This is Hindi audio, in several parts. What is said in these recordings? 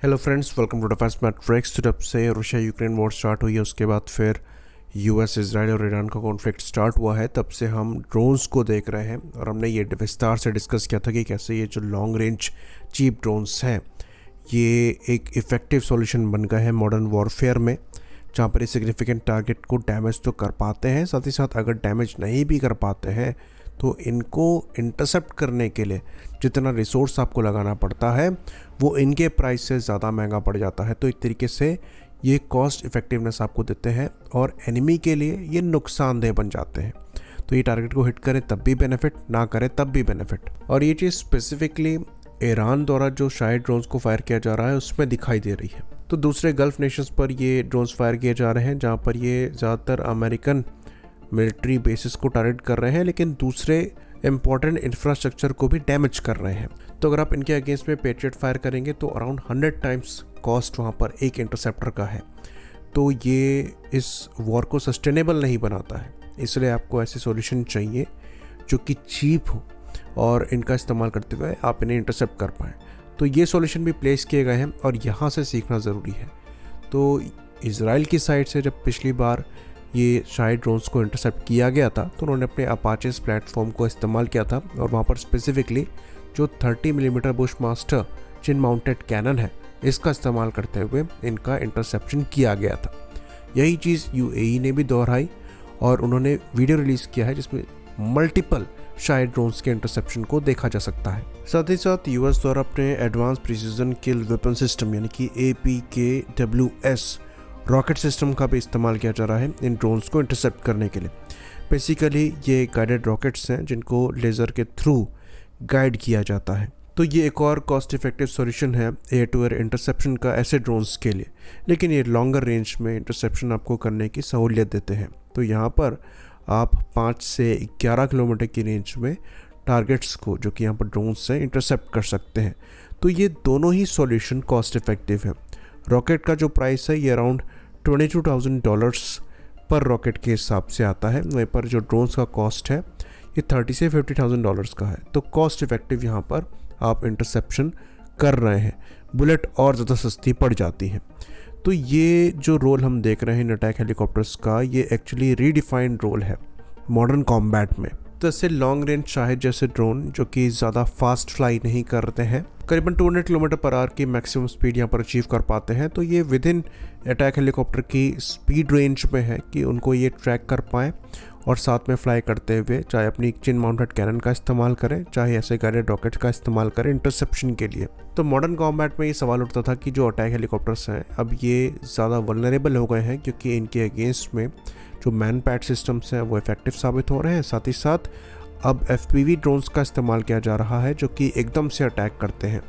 Hello friends, welcome to defence matrix. जब से रशिया यूक्रेन वॉर स्टार्ट हुई है उसके बाद फिर यूएस इजराइल और ईरान का कॉन्फ्लिक्ट स्टार्ट हुआ है, तब से हम ड्रोन्स को देख रहे हैं और हमने ये विस्तार से डिस्कस किया था कि कैसे ये जो लॉन्ग रेंज चीप ड्रोन्स हैं ये एक इफ़ेक्टिव सॉल्यूशन बन गए हैं मॉडर्न वॉरफेयर में, जहाँ पर ये सिग्निफिकेंट टारगेट को डैमेज तो कर पाते हैं, साथ ही साथ अगर डैमेज नहीं भी कर पाते हैं तो इनको इंटरसेप्ट करने के लिए जितना रिसोर्स आपको लगाना पड़ता है वो इनके प्राइस से ज़्यादा महंगा पड़ जाता है। तो एक तरीके से ये कॉस्ट इफ़ेक्टिवनेस आपको देते हैं और एनिमी के लिए ये नुकसानदेह बन जाते हैं। तो ये टारगेट को हिट करें तब भी बेनिफिट, ना करें तब भी बेनिफिट। और ये चीज़ स्पेसिफिकली ईरान द्वारा जो शायद ड्रोन्स को फायर किया जा रहा है उसमें दिखाई दे रही है। तो दूसरे गल्फ़ नेशंस पर ये ड्रोन्स फायर किए जा रहे हैं जहाँ पर ये ज़्यादातर अमेरिकन मिलिट्री बेसिस को टारगेट कर रहे हैं, लेकिन दूसरे इंपॉर्टेंट इंफ्रास्ट्रक्चर को भी डैमेज कर रहे हैं। तो अगर आप इनके अगेंस्ट में पेट्रियट फायर करेंगे तो अराउंड 100 टाइम्स कॉस्ट वहाँ पर एक इंटरसेप्टर का है। तो ये इस वॉर को सस्टेनेबल नहीं बनाता है, इसलिए आपको ऐसे सॉल्यूशन चाहिए जो कि चीप हो और इनका इस्तेमाल करते हुए आप इन्हें इंटरसेप्ट कर पाएँ। तो ये सॉल्यूशन भी प्लेस किए गए हैं और यहाँ से सीखना ज़रूरी है। तो इजराइल की साइड से जब पिछली बार ये शायद ड्रोन्स को इंटरसेप्ट किया गया था तो उन्होंने अपने अपाचेस प्लेटफॉर्म को इस्तेमाल किया था और वहाँ पर स्पेसिफिकली जो 30 मिलीमीटर बुशमास्टर चिन माउंटेड कैनन है इसका इस्तेमाल करते हुए इनका इंटरसेप्शन किया गया था। यही चीज़ यूएई ने भी दोहराई और उन्होंने वीडियो रिलीज़ किया है जिसमें मल्टीपल शायद ड्रोन्स के इंटरसेप्शन को देखा जा सकता है। साथ ही साथ यूएस द्वारा अपने एडवांस प्रिसीजन किल वेपन सिस्टम यानी कि APKWS रॉकेट सिस्टम का भी इस्तेमाल किया जा रहा है इन ड्रोन्स को इंटरसेप्ट करने के लिए। बेसिकली ये गाइडेड रॉकेट्स हैं जिनको लेज़र के थ्रू गाइड किया जाता है। तो ये एक और कॉस्ट इफेक्टिव सॉल्यूशन है एयर टू एयर इंटरसेप्शन का ऐसे ड्रोन्स के लिए, लेकिन ये लॉन्गर रेंज में इंटरसेप्शन आपको करने की सहूलियत देते हैं। तो यहाँ पर आप 5 से 11 किलोमीटर की रेंज में टारगेट्स को जो कि यहाँ पर ड्रोन्स से इंटरसेप्ट कर सकते हैं। तो ये दोनों ही सॉल्यूशन कॉस्ट इफेक्टिव है। रॉकेट का जो प्राइस है ये अराउंड $22,000 पर रॉकेट के हिसाब से आता है, वहीं पर जो ड्रोन्स का कॉस्ट है ये $30,000 से $50,000 का है। तो कॉस्ट इफेक्टिव यहाँ पर आप इंटरसेप्शन कर रहे हैं, बुलेट और ज़्यादा सस्ती पड़ जाती हैं। तो ये जो रोल हम देख रहे हैं इन अटैक हेलीकॉप्टर्स का ये एक्चुअली रीडिफाइंड रोल है मॉडर्न कॉम्बैट में। तो ऐसे लॉन्ग रेंज शाहिद जैसे ड्रोन जो कि ज़्यादा फास्ट फ्लाई नहीं करते हैं, करीबन 200 किलोमीटर पर आवर की मैक्सिमम स्पीड यहाँ पर अचीव कर पाते हैं। तो ये विद इन अटैक हेलीकॉप्टर की स्पीड रेंज में है कि उनको ये ट्रैक कर पाएँ और साथ में फ्लाई करते हुए चाहे अपनी चिन माउंटेड कैनन का इस्तेमाल करें चाहे ऐसे गाइडेड रॉकेट का इस्तेमाल करें इंटरसेप्शन के लिए। तो मॉडर्न कॉम्बैट में ये सवाल उठता था कि जो अटैक हेलीकॉप्टर्स हैं अब ये ज़्यादा वल्नरेबल हो गए हैं क्योंकि इनके अगेंस्ट में जो मैन पैड सिस्टम्स हैं वो इफेक्टिव साबित हो रहे हैं। साथ ही साथ अब FPV ड्रोन्स का इस्तेमाल किया जा रहा है जो कि एकदम से अटैक करते हैं।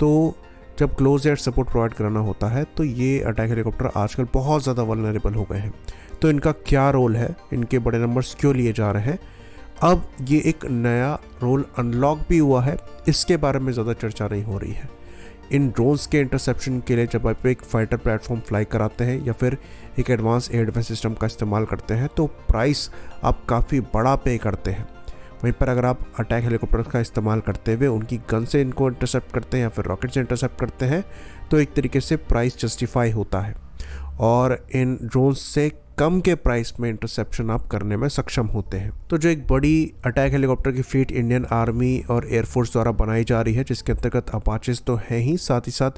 तो जब क्लोज एयर सपोर्ट प्रोवाइड कराना होता है तो ये अटैक हेलीकॉप्टर आजकल बहुत ज़्यादा वल्नरेबल हो गए हैं। तो इनका क्या रोल है, इनके बड़े नंबर्स क्यों लिए जा रहे हैं, अब ये एक नया रोल अनलॉक भी हुआ है, इसके बारे में ज़्यादा चर्चा नहीं हो रही है। इन ड्रोन्स के इंटरसेप्शन के लिए जब आप एक फाइटर प्लेटफॉर्म फ्लाई कराते हैं या फिर एक एडवांस एयर डिफेंस सिस्टम का इस्तेमाल करते हैं तो प्राइस आप काफ़ी बड़ा पे करते हैं। वहीं पर अगर आप अटैक हेलीकॉप्टर का इस्तेमाल करते हुए उनकी गन से इनको इंटरसेप्ट करते हैं या फिर रॉकेट से इंटरसेप्ट करते हैं तो एक तरीके से प्राइस जस्टिफाई होता है और इन ड्रोन्स से कम के प्राइस में इंटरसेप्शन आप करने में सक्षम होते हैं। तो जो एक बड़ी अटैक हेलीकॉप्टर की फ्लीट इंडियन आर्मी और एयरफोर्स द्वारा बनाई जा रही है जिसके अंतर्गत अपाचेस तो हैं ही, साथ ही साथ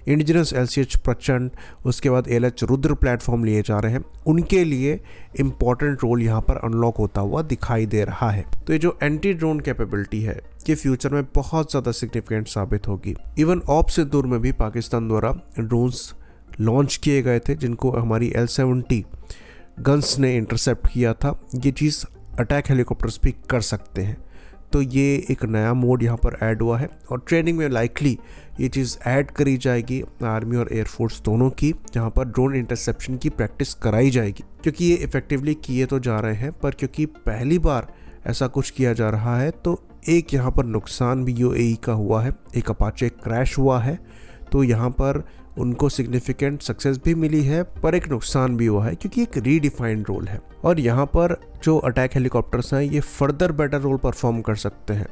इंडिजिनस LCH प्रचंड, उसके बाद ALH रुद्र प्लेटफॉर्म लिए जा रहे हैं, उनके लिए इम्पॉर्टेंट रोल यहाँ पर अनलॉक होता हुआ दिखाई दे रहा है। तो ये जो एंटी ड्रोन कैपेबिलिटी है ये फ्यूचर में बहुत ज़्यादा सिग्निफिकेंट साबित होगी। इवन ऑप से दूर में भी पाकिस्तान द्वारा ड्रोन्स लॉन्च किए गए थे जिनको हमारी L-70 गन्स ने इंटरसेप्ट किया था। ये चीज़ अटैक हेलीकॉप्टर्स भी कर सकते हैं। तो ये एक नया मोड यहाँ पर ऐड हुआ है और ट्रेनिंग में लाइकली ये चीज़ ऐड करी जाएगी आर्मी और एयरफोर्स दोनों की, जहाँ पर ड्रोन इंटरसेप्शन की प्रैक्टिस कराई जाएगी क्योंकि ये इफ़ेक्टिवली किए तो जा रहे हैं पर क्योंकि पहली बार ऐसा कुछ किया जा रहा है तो एक यहाँ पर नुकसान भी यूएई का हुआ है, एक अपाचे क्रैश हुआ है। तो यहाँ पर उनको सिग्निफिकेंट सक्सेस भी मिली है, पर एक नुकसान भी हुआ है क्योंकि एक रीडिफाइंड रोल है और यहाँ पर जो अटैक हेलीकॉप्टर्स हैं ये फर्दर बेटर रोल परफॉर्म कर सकते हैं।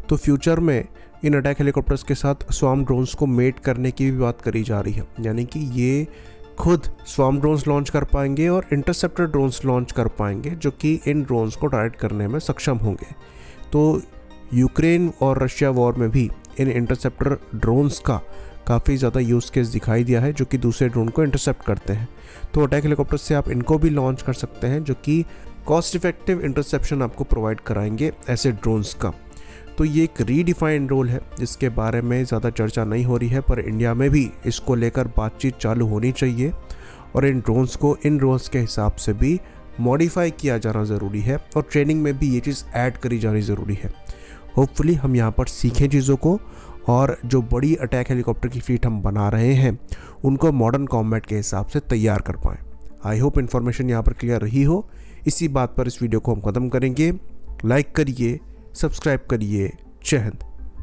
तो फ्यूचर में इन अटैक हेलीकॉप्टर्स के साथ स्वार्म ड्रोन्स को मेट करने की भी बात करी जा रही है, यानी कि ये खुद स्वार्म ड्रोन्स लॉन्च कर पाएंगे और इंटरसेप्टर ड्रोन्स लॉन्च कर पाएंगे जो कि इन ड्रोन्स को टारगेट करने में सक्षम होंगे। तो यूक्रेन और रशिया वॉर में भी इन इंटरसेप्टर ड्रोन्स का काफ़ी ज़्यादा यूज़ केस दिखाई दिया है जो कि दूसरे ड्रोन को इंटरसेप्ट करते हैं। तो अटैक हेलीकॉप्टर से आप इनको भी लॉन्च कर सकते हैं जो कि कॉस्ट इफेक्टिव इंटरसेप्शन आपको प्रोवाइड कराएंगे ऐसे ड्रोन्स का। तो ये एक रीडिफाइंड रोल है जिसके बारे में ज़्यादा चर्चा नहीं हो रही है, पर इंडिया में भी इसको लेकर बातचीत चालू होनी चाहिए और इन ड्रोन्स को इन रोल्स के हिसाब से भी मॉडिफाई किया जाना ज़रूरी है और ट्रेनिंग में भी ये चीज़ ऐड करी जानी ज़रूरी है। होपफुली हम यहाँ पर सीखें चीज़ों को और जो बड़ी अटैक हेलीकॉप्टर की फ्लीट हम बना रहे हैं उनको मॉडर्न कॉम्बैट के हिसाब से तैयार कर पाएँ। आई होप इन्फॉर्मेशन यहाँ पर क्लियर रही हो। इसी बात पर इस वीडियो को हम ख़त्म करेंगे। लाइक करिए, सब्सक्राइब करिए। जय हिंद।